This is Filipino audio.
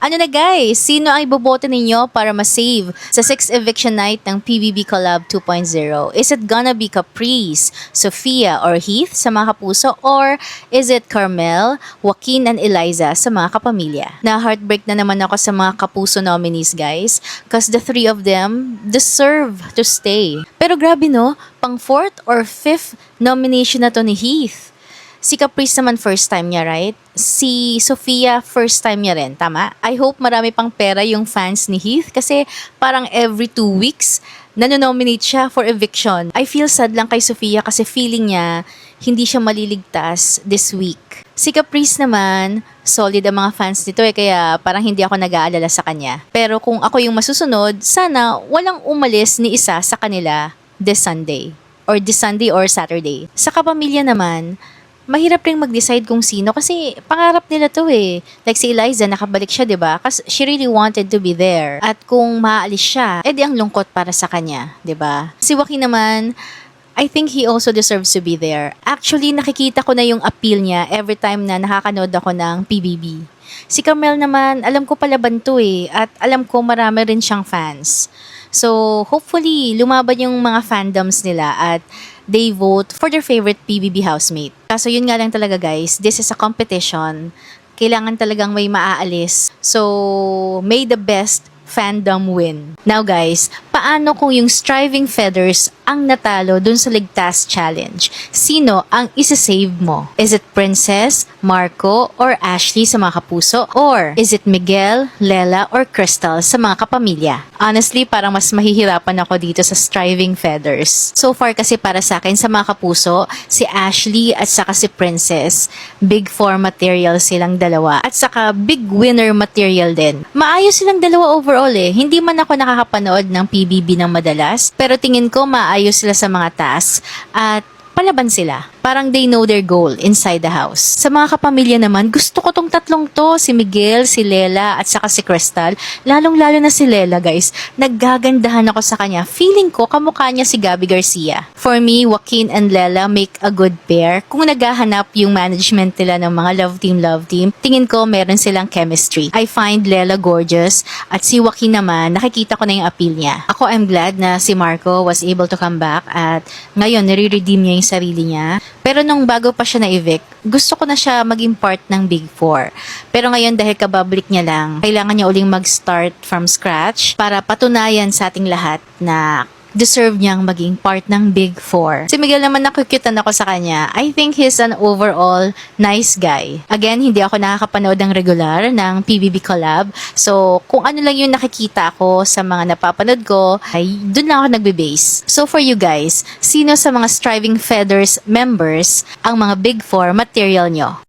Ano na guys, sino ang iboboto ninyo para ma-save sa 6th eviction night ng PBB Collab 2.0? Is it gonna be Caprice, Sofia, or Heath sa mga kapuso? Or is it Carmel, Joaquin, and Eliza sa mga kapamilya? Na-heartbreak na naman ako sa mga kapuso nominees guys, cause the three of them deserve to stay. Pero grabe no, pang 4th or 5th nomination na to ni Heath. Si Caprice naman first time niya, right? Si Sofia first time niya rin, tama? I hope marami pang pera yung fans ni Heath kasi parang every 2 weeks nanonominate siya for eviction. I feel sad lang kay Sofia kasi feeling niya hindi siya maliligtas this week. Si Caprice naman, solid ang mga fans nito kaya parang hindi ako nag-aalala sa kanya. Pero kung ako yung masusunod, sana walang umalis ni isa sa kanila this Sunday or Saturday. Sa kapamilya naman, mahirap ring mag-decide kung sino kasi pangarap nila to eh. Like si Eliza, nakabalik siya, 'di ba? Kasi she really wanted to be there. At kung maalis siya, edi ang lungkot para sa kanya, 'di ba? Si Joaquin naman, I think he also deserves to be there. Actually, nakikita ko na yung appeal niya every time na nakakanood ako ng PBB. Si Carmel naman, alam ko palaban to eh. At alam ko marami rin siyang fans. So, hopefully, lumaban yung mga fandoms nila at they vote for their favorite PBB housemate. Kaso yun nga lang talaga guys, this is a competition. Kailangan talagang may maaalis. So, may the best fandom win. Now guys, paano kung yung Striving Feathers ang natalo dun sa Ligtas Challenge? Sino ang isa-save mo? Is it Princess, Marco, or Ashley sa mga kapuso? Or is it Miguel, Lela, or Crystal sa mga kapamilya? Honestly, parang mas mahihirapan ako dito sa Striving Feathers. So far kasi para sa akin sa mga kapuso, si Ashley at saka si Princess, big four material silang dalawa at saka big winner material din. Maayos silang dalawa overall eh. Hindi man ako nakakapanood ng PBB ng madalas, pero tingin ko maayos sila sa mga tasks at palaban sila. Parang they know their goal inside the house. Sa mga kapamilya naman, gusto ko tong tatlong to, si Miguel, si Lela, at saka si Crystal. Lalong-lalo na si Lela, guys. Naggagandahan ako sa kanya. Feeling ko, kamukha niya si Gabby Garcia. For me, Joaquin and Lela make a good pair. Kung naghahanap yung management nila ng mga love team, tingin ko meron silang chemistry. I find Lela gorgeous, at si Joaquin naman, nakikita ko na yung appeal niya. Ako, I'm glad na si Marco was able to come back, at ngayon, nire-redeem niya yung sarili niya. Pero nung bago pa siya na-evict, gusto ko na siya maging part ng Big Four. Pero ngayon dahil kababalik niya lang, kailangan niya uling mag-start from scratch para patunayan sa ating lahat na deserve niyang maging part ng Big Four. Si Miguel naman, nakukyutan ako sa kanya. I think he's an overall nice guy. Again, hindi ako nakakapanood ng regular ng PBB Collab. So, kung ano lang yung nakikita ko sa mga napapanood ko, ay dun lang ako nagbe-base. So, for you guys, sino sa mga Striving Feathers members ang mga Big Four material nyo?